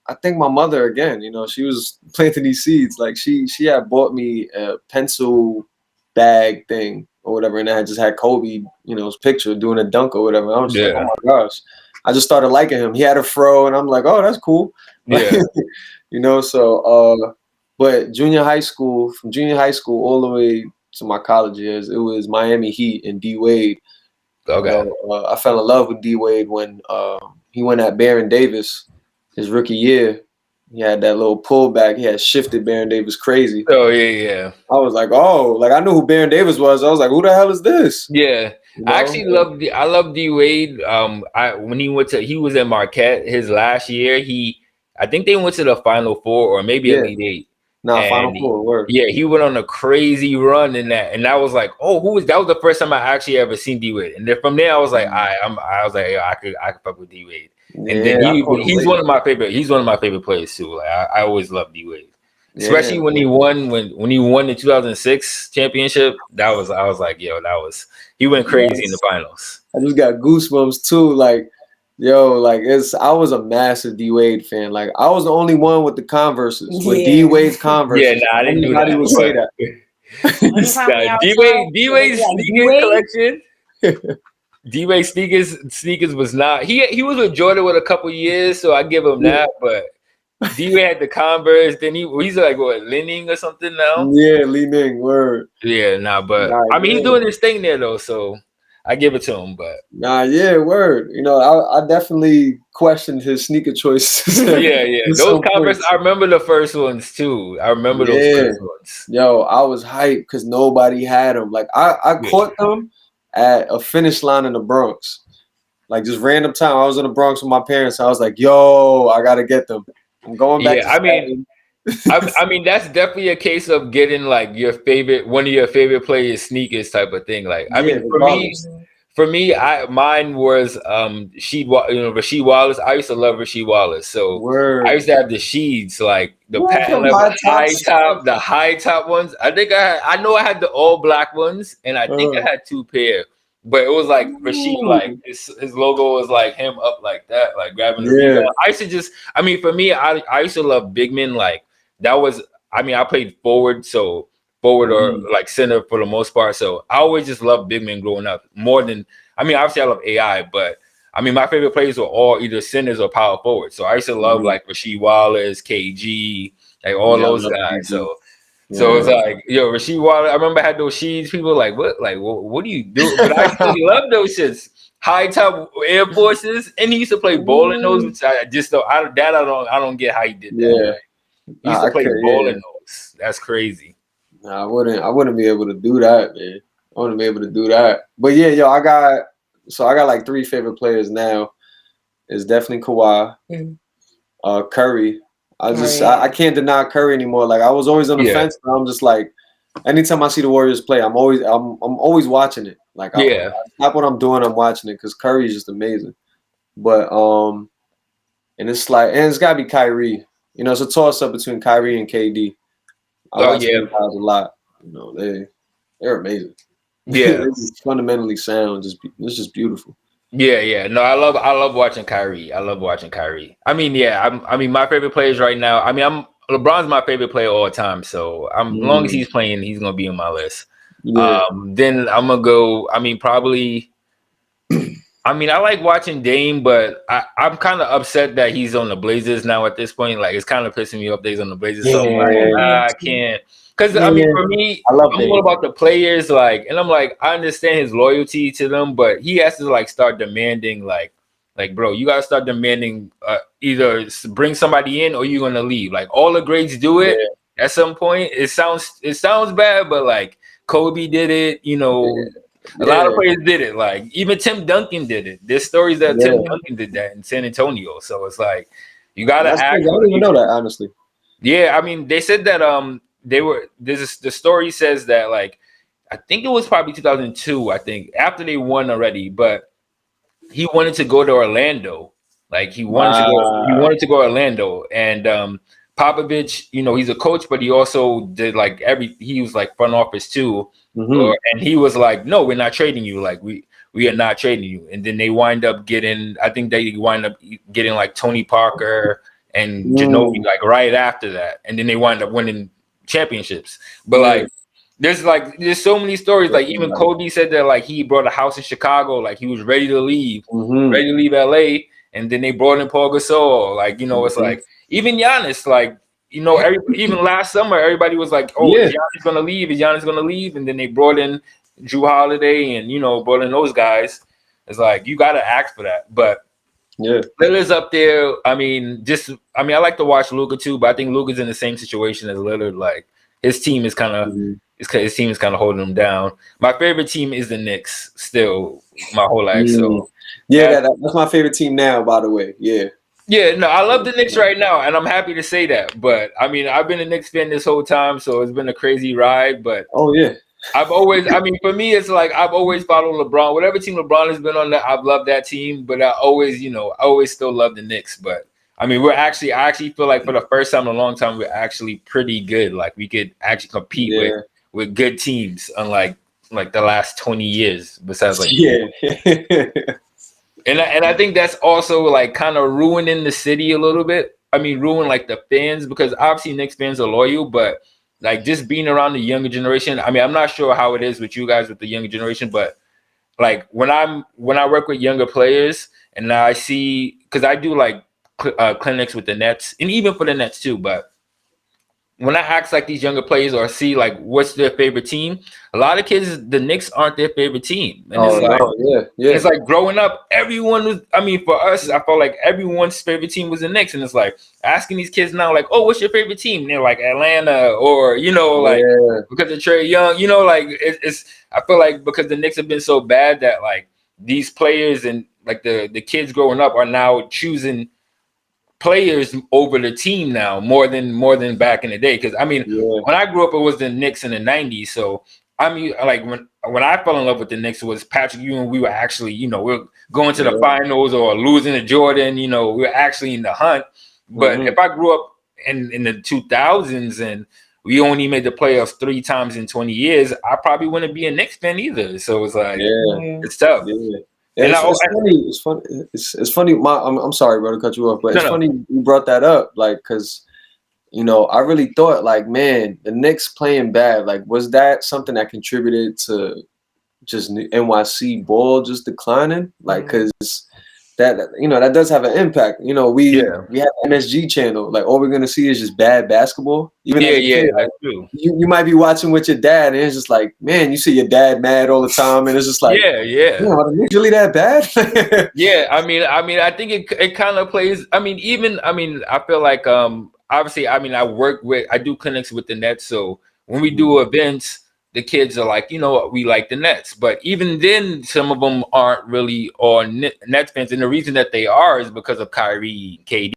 B: I think my mother, again, she was planting these seeds. Like she had bought me a pencil bag thing or whatever, and I just had Kobe, his picture doing a dunk or whatever. And I was just like, oh my gosh. I just started liking him. He had a fro, and I'm like, oh, that's cool.
A: Yeah.
B: So but from junior high school all the way to my college years. It was Miami Heat and D Wade.
A: Okay.
B: I fell in love with D Wade when he went at Baron Davis his rookie year. He had that little pullback. He had shifted Baron Davis crazy.
A: Oh yeah.
B: I was like, oh, like I knew who Baron Davis was. I was like, who the hell is this?
A: Yeah.
B: You know?
A: I actually love D Wade. When he was in Marquette his last year. I think they went to the Final Four or maybe Elite Eight.
B: Final Four. Word.
A: Yeah, he went on a crazy run in that, and that was like, oh, that was the first time I actually ever seen D Wade, and then from there I was like, I was like, yeah, I could fuck with D Wade, and then he's one of my favorite players too. Like I always loved D Wade. Especially when he won the 2006 championship, I was like, yo, he went crazy in the finals.
B: I just got goosebumps too. Like, yo, like I was a massive D Wade fan. Like, I was the only one with the Converses, with D Wade's Converses.
A: Yeah, nah, I didn't do that.
B: Anybody would say that.
A: D Wade's sneakers collection. D Wade sneakers was not. He was with Jordan with a couple years, so I give him that, but. D Wade had the Converse, then he's like what, Leaning or something now?
B: Yeah, Leaning, word.
A: Yeah, but I mean he's doing his thing there though, so I give it to him. But
B: word. You know, I definitely questioned his sneaker choices.
A: yeah. Those Converse, I remember the first ones too. I remember those first ones.
B: Yo, I was hyped because nobody had them. Like I caught them at a finish line in the Bronx. Like just random time. I was in the Bronx with my parents. I was like, yo, I gotta get them. I'm going back.
A: Yeah, I mean, that's definitely a case of getting like one of your favorite players' sneakers type of thing. Like, I mean, for me, mine was Rasheed Wallace. I used to love Rasheed Wallace, so I used to have the Sheeds, like the patent leather the high top ones. I know I had the all black ones, and I think I had 2 pair. But it was like Rasheed, like his logo was like him up like that, like grabbing the rebound. For me, I used to love big men. Like that was, I played forward or like center for the most part. So I always just loved big men growing up more than, obviously I love AI, but my favorite players were all either centers or power forwards. So I used to love like Rasheed Wallace, KG, like all those guys. So it's like, yo, Rasheed Wallace. I remember I had those Sheeds. People were like, what? Like, what do you do? But I actually love those shits. High top Air Forces, and he used to play bowling those. Which I just don't. I don't get how he did that.
B: Yeah,
A: he used to play bowling those. That's crazy.
B: Nah, I wouldn't be able to do that, man. I wouldn't be able to do that. But yeah, yo, I got like 3 favorite players now. It's definitely Kawhi, Curry. I can't deny Curry anymore. Like I was always on the fence, but I'm just like, anytime I see the Warriors play, I'm always watching it. Like I stop what I'm doing, I'm watching it because Curry is just amazing. But and it's gotta be Kyrie. You know, it's a toss up between Kyrie and KD. I watch these guys a lot. You know, they're amazing.
A: Yeah,
B: they're fundamentally sound. It's just beautiful.
A: Yeah. No, I love watching Kyrie. I love watching Kyrie. My favorite players right now. LeBron's my favorite player all the time. So as long as he's playing, he's gonna be on my list.
B: Yeah.
A: Then I'm gonna go. Probably. I like watching Dame, but I'm kind of upset that he's on the Blazers now at this point. Like it's kind of pissing me off that he's on the Blazers. So I'm like, I can't. Because for me, I'm more about the players. Like, and I'm like, I understand his loyalty to them, but he has to like start demanding, like, bro, you gotta start demanding either bring somebody in or you're gonna leave. Like all the greats do it at some point. It sounds bad, but like Kobe did it. You know. A lot of players did it. Like even Tim Duncan did it. There's stories that Tim Duncan did that in San Antonio. So it's like you gotta act.
B: I don't even know that honestly.
A: Yeah, they said that the story says that like I think it was probably 2002. I think after they won already, but he wanted to go to Orlando. Like he wanted to go to Orlando, and Popovich, he's a coach, but he also did like he was like front office too. And he was like, no, we're not trading you. Like we are not trading you. And then they wind up getting like Tony Parker and Ginobili like right after that. And then they wind up winning championships. But like there's so many stories. Like even Kobe said that like he brought a house in Chicago, like he was ready to leave LA. And then they brought in Paul Gasol. Like, it's like even Giannis, like even last summer, everybody was like, "Oh,
B: Yeah.
A: is Giannis gonna leave? Is Giannis gonna leave?" And then they brought in Drew Holiday and brought in those guys. It's like you got to ask for that, but
B: yeah,
A: Lillard's up there. I mean, I like to watch Luka too, but I think Luka's in the same situation as Lillard. Like his team is kind of his team is kind of holding him down. My favorite team is the Knicks still, my whole life. So
B: yeah, that's my favorite team now. By the way, yeah.
A: Yeah, no, I love the Knicks right now, and I'm happy to say that. But I mean, I've been a Knicks fan this whole time, so it's been a crazy ride. But
B: yeah,
A: for me, it's like I've always followed LeBron. Whatever team LeBron has been on, that I've loved that team. But I always still love the Knicks. But I mean, I actually feel like for the first time in a long time, we're actually pretty good. Like we could actually compete with good teams, unlike like the last 20 years. Besides, like And I think that's also like kind of ruining the city a little bit. I mean, ruin like the fans, because obviously Knicks fans are loyal, but like just being around the younger generation. I mean, I'm not sure how it is with you guys with the younger generation, but like when I work with younger players and I see, because I do like clinics with the Nets and even for the Nets too, but when I ask like these younger players or see like what's their favorite team, a lot of kids, the Knicks aren't their favorite team, and it's like growing up, everyone was. I mean, for us, I felt like everyone's favorite team was the Knicks, and it's like asking these kids now, like, "Oh, what's your favorite team?" And they're like Atlanta, or like because of Trae Young, like it's. I feel like because the Knicks have been so bad that like these players and like the kids growing up are now choosing players over the team now more than back in the day. Because I mean, when I grew up, it was the Knicks in the '90s. So I mean, like when I fell in love with the Knicks, it was Patrick Ewing. We were actually, we we're going to the finals or losing to Jordan. We were actually in the hunt. But if I grew up in the 2000s and we only made the playoffs 3 times in 20 years, I probably wouldn't be a Knicks fan either. So it's like it's tough.
B: Yeah, it's funny. It's funny. I'm sorry, bro, to cut you off, but it's funny you brought that up, like, because I really thought, like, man, the Knicks playing bad. Like, was that something that contributed to just NYC ball just declining? Like, because that does have an impact. We have MSG channel. Like, all we're gonna see is just bad basketball. Even as a kid, like, you might be watching with your dad, and it's just like, man, you see your dad mad all the time, and it's just like,
A: are
B: the Knicks really that bad?
A: I mean, I think it kind of plays. I mean, I feel like obviously, I mean, I do clinics with the Nets, so when we do events, the kids are like, we like the Nets. But even then, some of them aren't really all Nets fans. And the reason that they are is because of Kyrie and KD.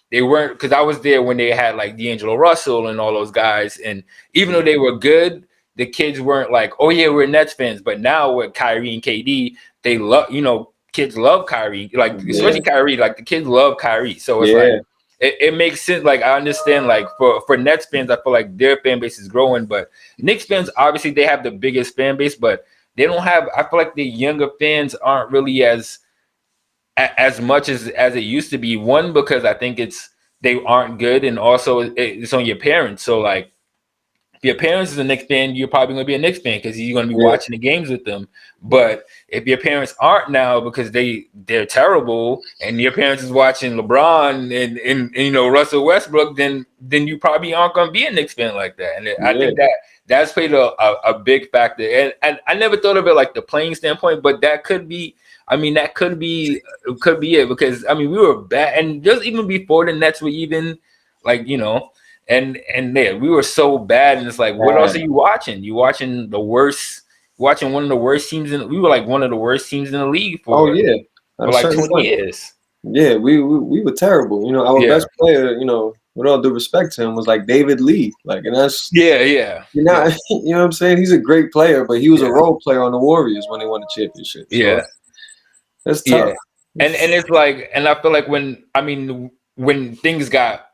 A: They weren't, because I was there when they had like D'Angelo Russell and all those guys. And even though they were good, the kids weren't like, oh yeah, we're Nets fans. But now with Kyrie and KD, they love, kids love Kyrie. Like, especially Kyrie, like the kids love Kyrie. So it's like, it makes sense. Like, I understand, like, for Nets fans, I feel like their fan base is growing, but Knicks fans, obviously they have the biggest fan base, but they don't have, I feel like the younger fans aren't really as much as it used to be. One, because I think they aren't good, and also it's on your parents. So like, if your parents is a Knicks fan, you're probably going to be a Knicks fan because you're going to be watching the games with them. But if your parents aren't now because they're terrible, and your parents is watching LeBron and Russell Westbrook, then you probably aren't going to be a Knicks fan like that. And I think that's played a big factor. And I never thought of it like the playing standpoint, but that could be. I mean, that could be it, because I mean we were bad, and just even before the Nets were even like And we were so bad, and it's like, what else are you watching? You watching one of the worst teams we were like one of the worst teams in the league for like 20 years.
B: Yeah, we were terrible. Our best player, with all due respect to him, was like David Lee. Like, and that's you know what I'm saying? He's a great player, but he was a role player on the Warriors when they won the championship. So that's tough.
A: And it's like, and I feel like when things got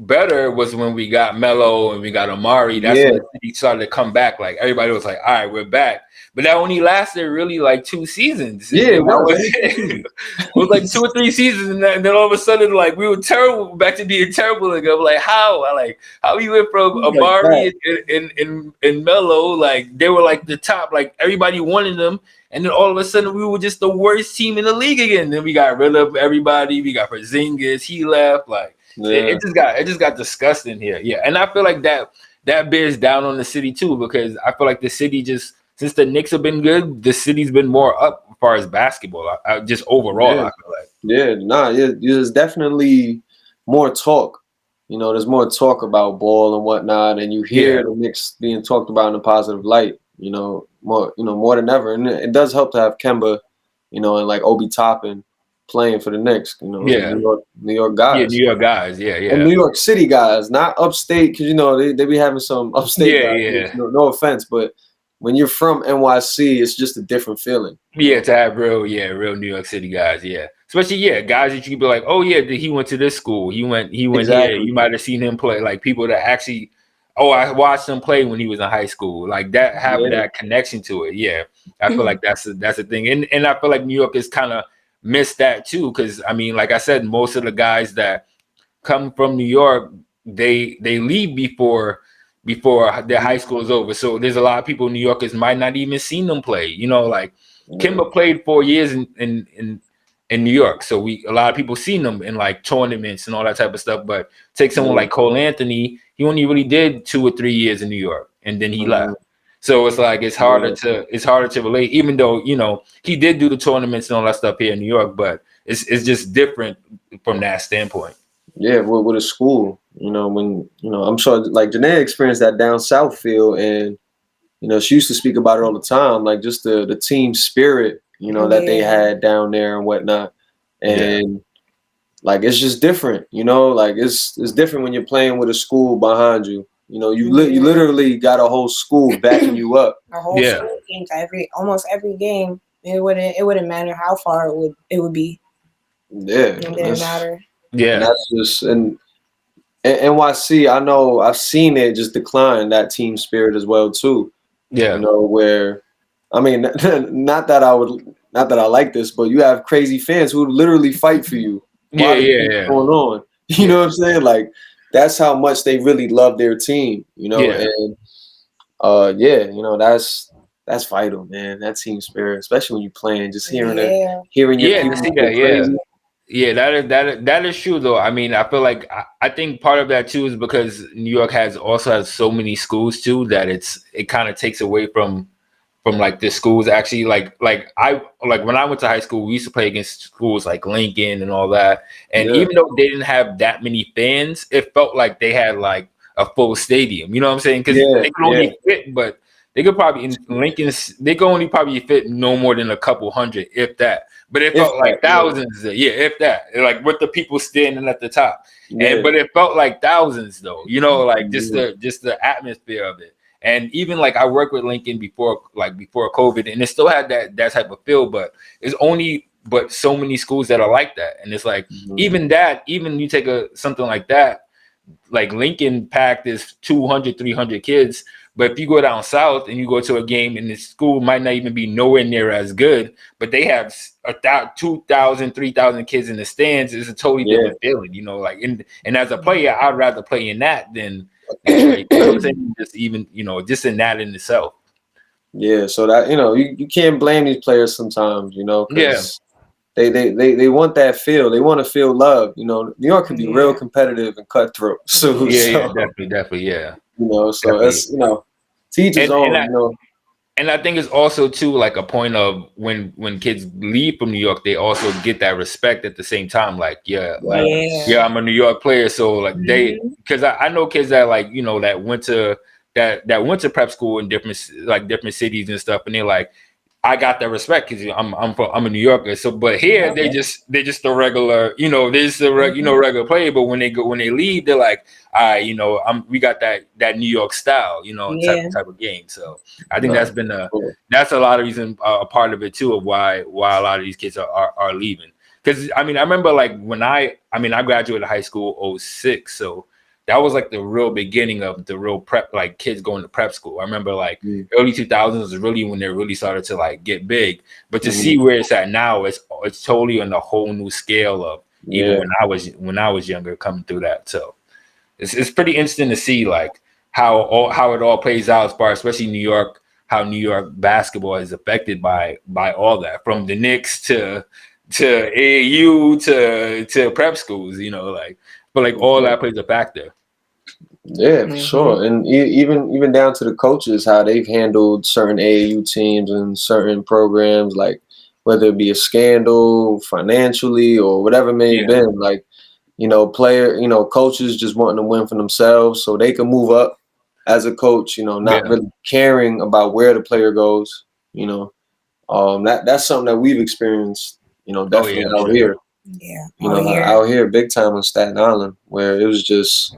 A: better was when we got Melo and we got Amari. That's when the city started to come back. Like, everybody was like, all right, we're back. But that only lasted really like 2 seasons.
B: It
A: was like 2 or 3 seasons, and then all of a sudden, like, we were terrible, back to being terrible again. I'm like, how we went from Amari and Melo, like they were like the top, like everybody wanted them, and then all of a sudden we were just the worst team in the league again. Then we got rid of everybody. We got Porzingis, he left, like.
B: Yeah.
A: It just got disgusting here. Yeah, and I feel like that bears down on the city too, because I feel like the city just, since the Knicks have been good, the city's been more up as far as basketball. Just overall,
B: Yeah.
A: I feel like.
B: Yeah. Nah. Yeah. There's definitely more talk. There's more talk about ball and whatnot, and you
A: Yeah,
B: hear the Knicks being talked about in a positive light. More than ever, and it does help to have Kemba, and like Obi Toppin playing for the Knicks. Those are
A: yeah,
B: New York
A: yeah.
B: guys.
A: New York guys. Yeah,
B: And
A: yeah,
B: New York City guys, not upstate, because they be having some upstate
A: yeah,
B: guys.
A: yeah.
B: No offense, but when you're from NYC, it's just a different feeling.
A: Yeah, to have real New York City guys, yeah. Especially, yeah, guys that you could be like, oh yeah, he went to this school. He went here.
B: Exactly.
A: You might have seen him play. Like people that actually, oh, I watched him play when he was in high school. Like that, having
B: Yeah.
A: that connection to it. Yeah, I feel like that's a thing, and I feel like New York has kind of missed that too. Because I mean, like I said, most of the guys that come from New York, they leave before their high school is over. So there's a lot of people New Yorkers might not even seen them play. Like
B: Yeah.
A: Kimba played 4 years in New York. So a lot of people seen them in like tournaments and all that type of stuff. But take someone
B: Yeah.
A: like Cole Anthony, he only really did 2 or 3 years in New York and then he
B: Mhm.
A: left. So it's like it's
B: Yeah.
A: harder to relate, even though he did do the tournaments and all that stuff here in New York, but it's just different from that standpoint.
B: Yeah, with a school, when I'm sure like Janae experienced that down south feel, and she used to speak about it all the time, like just the team spirit, that they
C: Yeah.
B: had down there and whatnot,
A: Yeah.
B: and like it's just different, like it's different when you're playing with a school behind you. You literally got a whole school backing you up.
C: Our whole
A: Yeah.
C: school came to almost every game. It wouldn't matter how far it would be.
B: Yeah,
C: It didn't matter.
B: and
A: Yeah.
B: that's just and NYC. I know I've seen it just decline that team spirit as well too.
A: Yeah.
B: Where, I mean, not that I like this, but you have crazy fans who literally fight for you
A: Yeah.
B: while the
A: Yeah.
B: game's
A: Yeah.
B: going on. You know what I'm saying? Like that's how much they really love their team.
A: Yeah.
B: And yeah, that's vital, man. That team spirit, especially when you're playing, just
C: Yeah.
B: hearing your
A: Yeah. To
B: people
A: see
B: go
A: that. Yeah.
B: crazy.
A: Yeah, that is true though. I mean, I feel like I think part of that too is because New York also has so many schools too that it kind of takes away from like the schools actually like when I went to high school, we used to play against schools like Lincoln and all that. And
B: Yeah,
A: even though they didn't have that many fans, it felt like they had like a full stadium. You know what I'm saying? Because
B: yeah,
A: they could
B: yeah.
A: only fit, but they could probably in Lincoln's they could only probably fit no more than a couple hundred, if that. But it
B: If
A: felt
B: that,
A: like thousands, yeah, if that. Like with the people standing at the top.
B: yeah,
A: But it felt like thousands though, like
B: yeah,
A: just the atmosphere of it. And even like I worked with Lincoln before COVID, and it still had that type of feel, but it's only but so many schools that are like that. And it's like
B: mhm.
A: even you take something like that, like Lincoln packed is 200, 300 kids. But if you go down south and you go to a game and the school might not even be nowhere near as good, but they have 2,000, 3,000 kids in the stands, it's a totally
B: Yeah,
A: different feeling, like, and as a player, I'd rather play in that than play, you know what I'm saying? Just even, just in that in itself.
B: yeah. So that you can't blame these players sometimes,
A: Yeah.
B: because they want that feel. They want to feel love. New York can be real
C: Yeah.
B: competitive and cutthroat. So
A: Yeah,
B: so
A: definitely, yeah.
B: so
A: Definitely.
B: it's teach his
A: And and
B: own.
A: I, and I think it's also too like a point of when kids leave from New York, they also get that respect at the same time. Like, yeah, like
C: Yeah.
A: yeah, I'm a New York player, so like
C: Mhm.
A: because I know kids that like that went to prep school in different cities and stuff, and they're like, I got that respect because I'm a New Yorker. So, but here they just a regular, they just a regular player. But when they leave, they're like, we got that New York style,
C: Yeah.
A: type of game. So I think
B: No,
A: that's a lot of reason, a part of it too, of why a lot of these kids are leaving. Because I mean, I remember like when I graduated high school '06, so that was like the real beginning of the real prep, like kids going to prep school. I remember like early 2000s was really when they really started to like get big. But to see where it's at now, it's totally on a whole new scale of even
B: yeah,
A: when I was younger coming through that. So it's pretty interesting to see like how it all plays out as far, especially New York, how New York basketball is affected by all that, from the Knicks to AAU to prep schools. Like feel like all that plays a factor.
B: Yeah, for sure. And even down to the coaches, how they've handled certain AAU teams and certain programs, like whether it be a scandal financially or whatever it may have been, like, coaches just wanting to win for themselves so they can move up as a coach, not really caring about where the player goes, that's something that we've experienced, definitely out here.
C: Yeah.
B: Out here big time in Staten Island, where it was just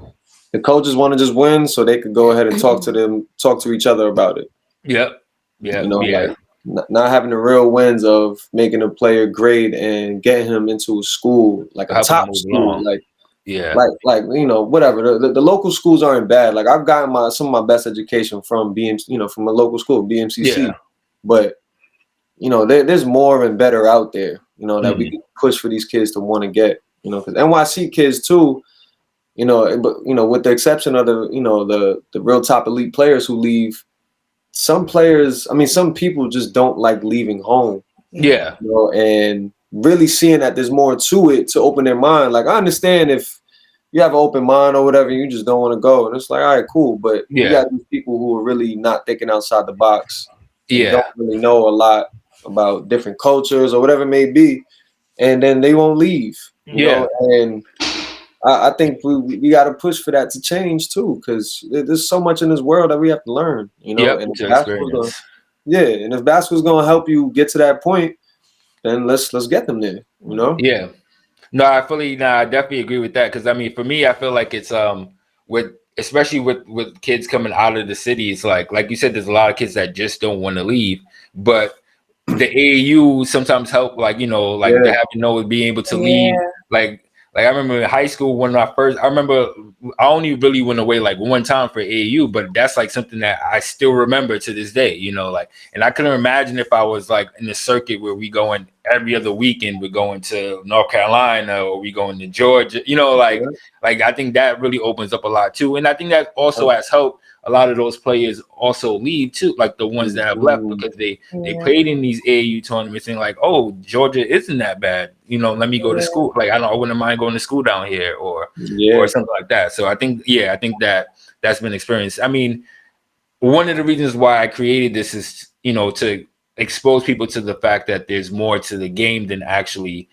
B: the coaches want to just win so they could go ahead and talk to each other about it.
A: Yep.
B: Like not having the real wins of making a player great and getting him into a school, like a top school, like whatever. The local schools aren't bad. Like I've gotten some of my best education from from a local school, BMCC. But there's more and better out there, that we can push for these kids to want to get, because NYC kids too, with the exception of the real top elite players who leave, some people just don't like leaving home.
A: Yeah.
B: And really seeing that there's more to it to open their mind. Like I understand if you have an open mind or whatever, you just don't want to go. And it's like, all right, cool. But you got these people who are really not thinking outside the box. Don't really know a lot about different cultures or whatever it may be. And then they won't leave. You know? And I think we got to push for that to change too, because there's so much in this world that we have to learn, and if basketball's going to help you get to that point, then let's get them there,
A: Yeah. No, I definitely agree with that, because I mean, for me, I feel like it's especially with kids coming out of the city, it's like you said, there's a lot of kids that just don't want to leave, but the AAU sometimes help, being able to leave, Like I remember in high school I only really went away like one time for AAU, but that's like something that I still remember to this day, and I couldn't imagine if I was like in the circuit where we going every other weekend, we're going to North Carolina or we going to Georgia, like I think that really opens up a lot too. And I think that also has helped a lot of those players also leave too, like the ones that have left, because they played in these AAU tournaments and like, oh, Georgia isn't that bad, let me go to school. Like I wouldn't mind going to school down here or something like that. So I think that's been experienced. I mean, one of the reasons why I created this is to expose people to the fact that there's more to the game than actually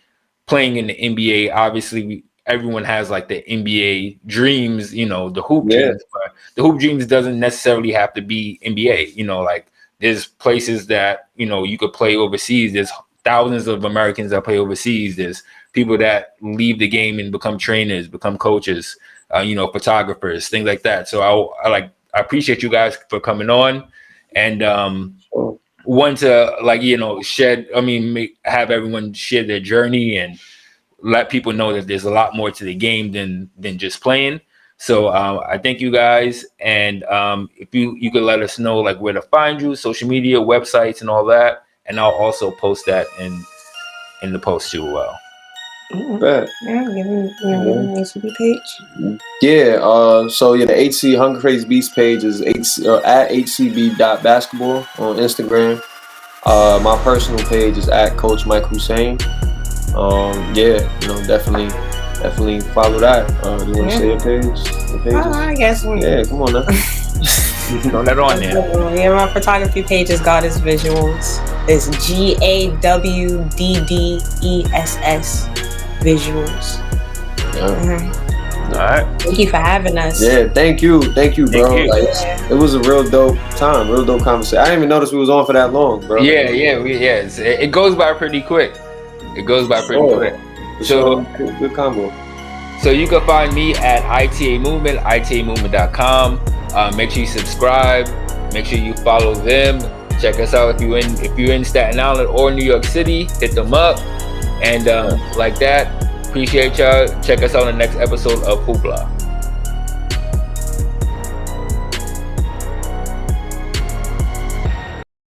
A: playing in the NBA. Obviously, everyone has like the NBA dreams, the hoop dreams, but the hoop dreams doesn't necessarily have to be NBA. Like there's places that, you could play overseas. There's thousands of Americans that play overseas. There's people that leave the game and become trainers, become coaches, photographers, things like that. So I appreciate you guys for coming on, and want to have everyone share their journey and let people know that there's a lot more to the game than just playing. So I thank you guys, and if you could let us know like where to find you, social media, websites, and all that, and I'll also post that in the post too.
B: Bet.
C: Give me the HCB page.
B: The HC Hunger Crazy Beast page is at hcb.basketball on Instagram. My personal page is at Coach Mike Hussein. Definitely follow that. You want to say your page?
C: I guess.
B: Yeah, come on now.
A: Throw that on there.
C: Yeah, my photography page is Goddess Visuals. It's GAWDDESS Visuals.
B: Yeah.
A: All right.
C: Thank you for having us.
B: Yeah, thank you, bro.
A: Thank you.
B: It was a real dope time, real dope conversation. I didn't even notice we was on for that long, bro.
A: It goes by pretty quick. Quick. So
B: good combo.
A: So you can find me at ITA Movement, itamovement.com. Make sure you subscribe. Make sure you follow them. Check us out if you're in Staten Island or New York City. Hit them up. And like that, appreciate y'all. Check us out on the next episode of Hoopla.